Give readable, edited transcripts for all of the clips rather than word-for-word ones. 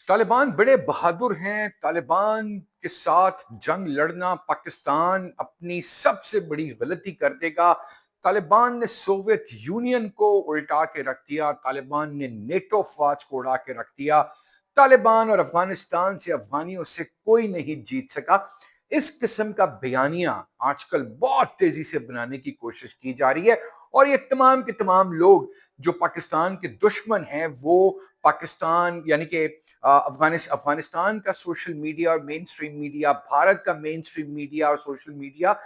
तालिबान बड़े बहादुर हैं। तालिबान के साथ जंग लड़ना पाकिस्तान अपनी सबसे बड़ी गलती कर देगा। तालिबान ने सोवियत यूनियन को उल्टा के रख दिया। तालिबान ने नेटो फौज को उड़ा के रख दिया। तालिबान और अफगानिस्तान से अफगानियों से कोई नहीं जीत सका। इस किस्म का बयानिया आजकल बहुत तेजी से बनाने की कोशिश की जा रही है और ये तमाम के तमाम लोग जो पाकिस्तान के दुश्मन हैं वो पाकिस्तान यानी कि अफगानिस्तान का सोशल मीडिया और मेन स्ट्रीम मीडिया, भारत का मेन स्ट्रीम मीडिया और सोशल मीडिया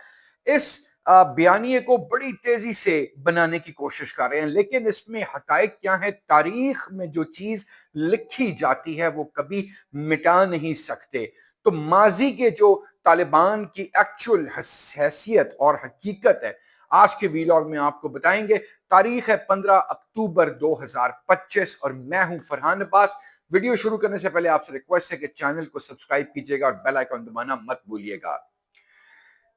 इस बयानिए को बड़ी तेजी से बनाने की कोशिश कर रहे हैं। लेकिन इसमें हकायक क्या है, तारीख में जो चीज लिखी जाती है वो कभी मिटा नहीं सकते। तो माजी के जो तालिबान की एक्चुअल हैसियत और हकीकत है आज के वीलॉग में आपको बताएंगे। तारीख है 15 अक्टूबर 2025 और मैं हूं फरहान अब्बास। वीडियो शुरू करने से पहले आपसे रिक्वेस्ट है कि चैनल को सब्सक्राइब कीजिएगा और बेल आइकन दबाना मत भूलिएगा।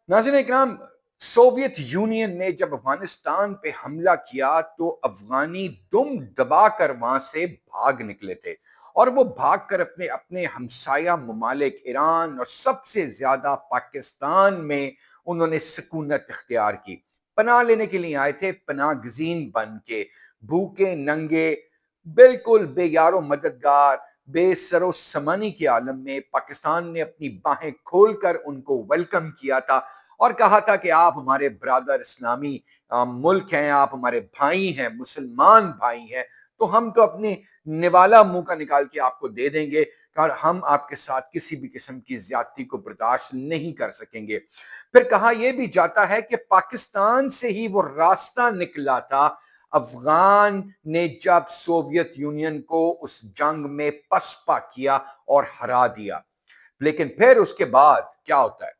नाज़रीन इकराम, सोवियत यूनियन ने जब अफगानिस्तान पे हमला किया तो अफगानी दुम दबाकर वहां से भाग निकले थे और वो भागकर अपने अपने हमसाया ममालिक ईरान और सबसे ज्यादा पाकिस्तान में उन्होंने सुकूनत इख्तियार की। पनाह लेने के लिए आए थे, पनाह गजीन बन के, भूखे नंगे, बिल्कुल बेयारो मददगार, बेसरो समानी के आलम में पाकिस्तान ने अपनी बाहें खोलकर उनको वेलकम किया था और कहा था कि आप हमारे ब्रादर इस्लामी मुल्क हैं, आप हमारे भाई हैं, मुसलमान भाई हैं, तो हम तो अपने निवाला मुंह का निकाल के आपको दे देंगे और हम आपके साथ किसी भी किस्म की ज्यादती को बर्दाश्त नहीं कर सकेंगे। फिर कहा यह भी जाता है कि पाकिस्तान से ही वो रास्ता निकला था अफगान ने जब सोवियत यूनियन को उस जंग में पसपा किया और हरा दिया। लेकिन फिर उसके बाद क्या होता है,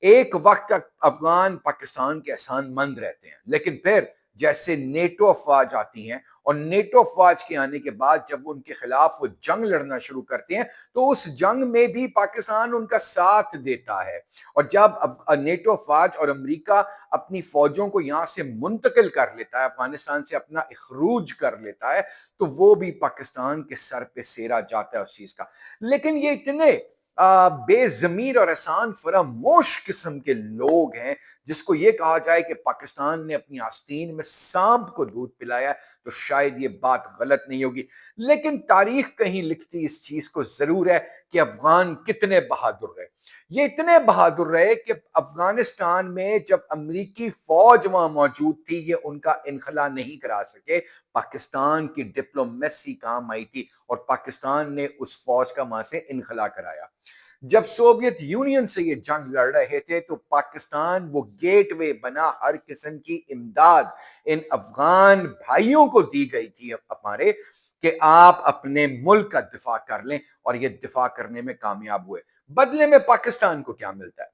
एक वक्त तक अफगान पाकिस्तान के एहसानमंद रहते हैं, लेकिन फिर जैसे नेटो अफवाज आती हैं और नेटो अफवाज के आने के बाद जब वो उनके खिलाफ वो जंग लड़ना शुरू करते हैं तो उस जंग में भी पाकिस्तान उनका साथ देता है। और जब नेटो अफवाज और अमेरिका अपनी फौजों को यहां से मुंतकिल कर लेता है, अफगानिस्तान से अपना इखरूज कर लेता है, तो वो भी पाकिस्तान के सर पे सेरा जाता है उस चीज का। लेकिन ये इतने बेजमीर और एहसान फरामोश किस्म के लोग हैं जिसको ये कहा जाए कि पाकिस्तान ने अपनी आस्तीन में सांप को दूध पिलाया, तो शायद ये बात गलत नहीं होगी। लेकिन तारीख कहीं लिखती इस चीज को जरूर है कि अफगान कितने बहादुर रहे। ये इतने बहादुर रहे कि अफगानिस्तान में जब अमेरिकी फौज वहां मौजूद थी ये उनका इनखला नहीं करा सके। पाकिस्तान की डिप्लोमेसी काम आई थी और पाकिस्तान ने उस फौज का वहां से इनखला कराया। जब सोवियत यूनियन से ये जंग लड़ रहे थे तो पाकिस्तान वो गेटवे बना, हर किस्म की इमदाद इन अफगान भाइयों को दी गई थी हमारे कि आप अपने मुल्क का दिफा कर लें, और ये दिफा करने में कामयाब हुए। बदले में पाकिस्तान को क्या मिलता है?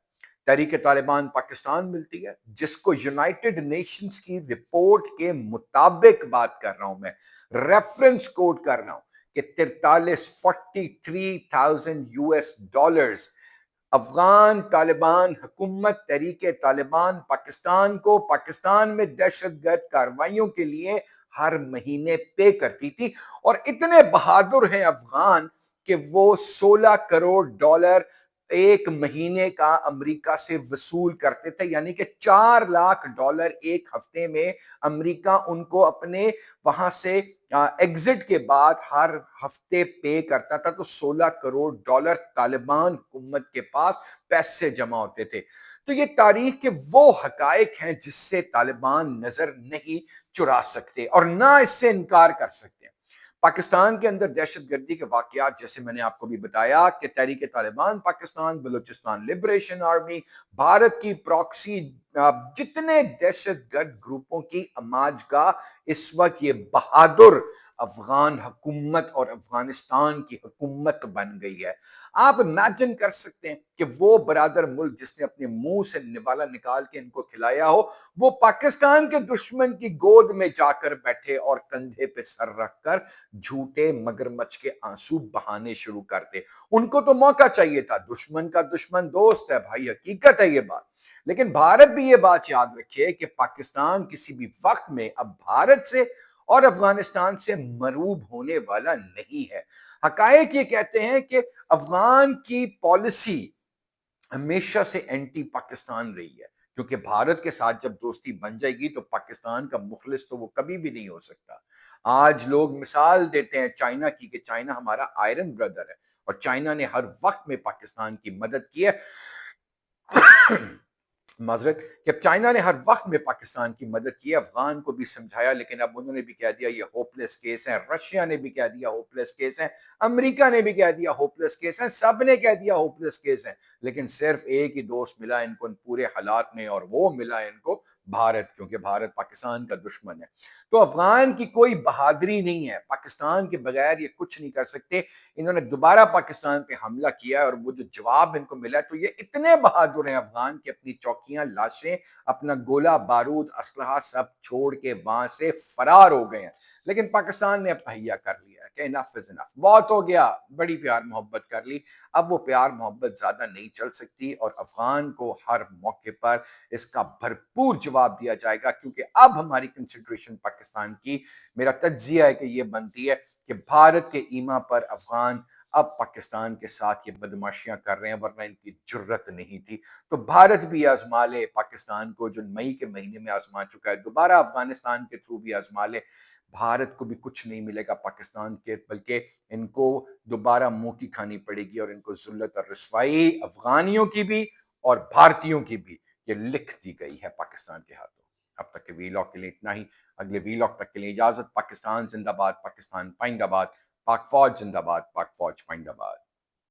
तहरीक तालिबान पाकिस्तान मिलती है जिसको यूनाइटेड नेशंस की रिपोर्ट के मुताबिक बात कर रहा हूं मैं, रेफरेंस कोड कर रहा हूं कि 43,43,000 यूएस डॉलर्स अफगान तालिबान हुकूमत तहरीक तालिबान पाकिस्तान को पाकिस्तान में दहशतगर्द कार्रवाइयों के लिए हर महीने पे करती थी। और इतने बहादुर हैं अफगान कि वो 16 करोड़ डॉलर एक महीने का अमेरिका से वसूल करते थे, यानी कि 4 लाख डॉलर एक हफ्ते में अमेरिका उनको अपने वहां से एग्जिट के बाद हर हफ्ते पे करता था। तो 16 करोड़ डॉलर तालिबान हुकूमत के पास पैसे जमा होते थे। तो ये तारीख के वो हकायक हैं जिससे तालिबान नजर नहीं चुरा सकते और ना इससे इनकार कर सकते। पाकिस्तान के अंदर दहशतगर्दी के वाकयात जैसे मैंने आपको भी बताया कि तहरीक तालिबान पाकिस्तान, बलूचिस्तान लिबरेशन आर्मी, भारत की प्रॉक्सी, जितने दहशतगर्द ग्रुपों की अमाजगा इस वक्त ये बहादुर अफगान हुकूमत और अफगानिस्तान की हुकूमत बन गई है। आप इमेजिन कर सकते हैं कि वो बरादर मुल्क जिसने अपने मुंह से निवाला निकाल के इनको खिलाया हो, वो पाकिस्तान के दुश्मन की गोद में जाकर बैठे और कंधे पे सर रखकर झूठे मगरमच्छ के आंसू बहाने शुरू करते। उनको तो मौका चाहिए था, दुश्मन का दुश्मन दोस्त है भाई, हकीकत है ये बात। लेकिन भारत भी ये बात याद रखे कि पाकिस्तान किसी भी वक्त में अब भारत से اور افغانستان سے مروب ہونے والا نہیں ہے۔ حقائق یہ کہتے ہیں کہ افغان کی پالیسی ہمیشہ سے اینٹی پاکستان رہی ہے، کیونکہ بھارت کے ساتھ جب دوستی بن جائے گی تو پاکستان کا مخلص تو وہ کبھی بھی نہیں ہو سکتا۔ آج لوگ مثال دیتے ہیں چائنا کی کہ چائنا ہمارا آئرن بردر ہے، اور چائنا نے ہر وقت میں پاکستان کی مدد کی ہے۔ معذرت کہ چائنا نے ہر وقت میں پاکستان کی مدد کی ہے، افغان کو بھی سمجھایا، لیکن اب انہوں نے بھی کہہ دیا یہ ہوپلیس کیس ہے، رشیا نے بھی کہہ دیا ہوپلیس کیس ہے، امریکہ نے بھی کہہ دیا ہوپلیس کیس ہے، سب نے کہہ دیا ہوپلیس کیس ہے، لیکن صرف ایک ہی دوست ملا ان کو ان پورے حالات میں، اور وہ ملا ان کو بھارت، کیونکہ بھارت پاکستان کا دشمن ہے۔ تو افغان کی کوئی بہادری نہیں ہے، پاکستان کے بغیر یہ کچھ نہیں کر سکتے۔ انہوں نے دوبارہ پاکستان پہ حملہ کیا ہے، اور وہ جو جواب ان کو ملا تو یہ اتنے بہادر ہیں افغان کہ اپنی چوکیاں، لاشیں، اپنا گولہ بارود، اسلحہ سب چھوڑ کے وہاں سے فرار ہو گئے ہیں۔ لیکن پاکستان نے اب تہیا کر لیا ہے کہ انف از انف، بہت ہو گیا، بڑی پیار محبت کر لی، اب وہ پیار محبت زیادہ نہیں چل سکتی، اور افغان کو ہر موقع پر اس کا بھرپور جواب دیا جائے گا، کیونکہ اب ہماری کنسیڈریشن پاکستان کی، میرا تجزیہ ہے کہ یہ بنتی ہے کہ بھارت کے ایما پر افغان اب پاکستان کے ساتھ یہ بدماشیاں کر رہے ہیں، ورنہ ان کی جرت نہیں تھی۔ تو بھارت بھی آزما لے پاکستان کو، جو مئی کے مہینے میں آزما چکا ہے، دوبارہ افغانستان کے تھرو بھی آزما لے، بھارت کو بھی کچھ نہیں ملے گا پاکستان کے، بلکہ ان کو دوبارہ منہ کی کھانی پڑے گی، اور ان کو ذلت اور رسوائی افغانیوں کی بھی اور بھارتیوں کی بھی یہ لکھ دی گئی ہے پاکستان کے ہاتھوں۔ اب تک کے وی لاگ کے لیے اتنا ہی، اگلے وی لاگ تک کے لیے اجازت۔ پاکستان زندہ باد، پاکستان پائندہ باد، پاک فوج زندہ باد، پاک فوج پائندہ باد۔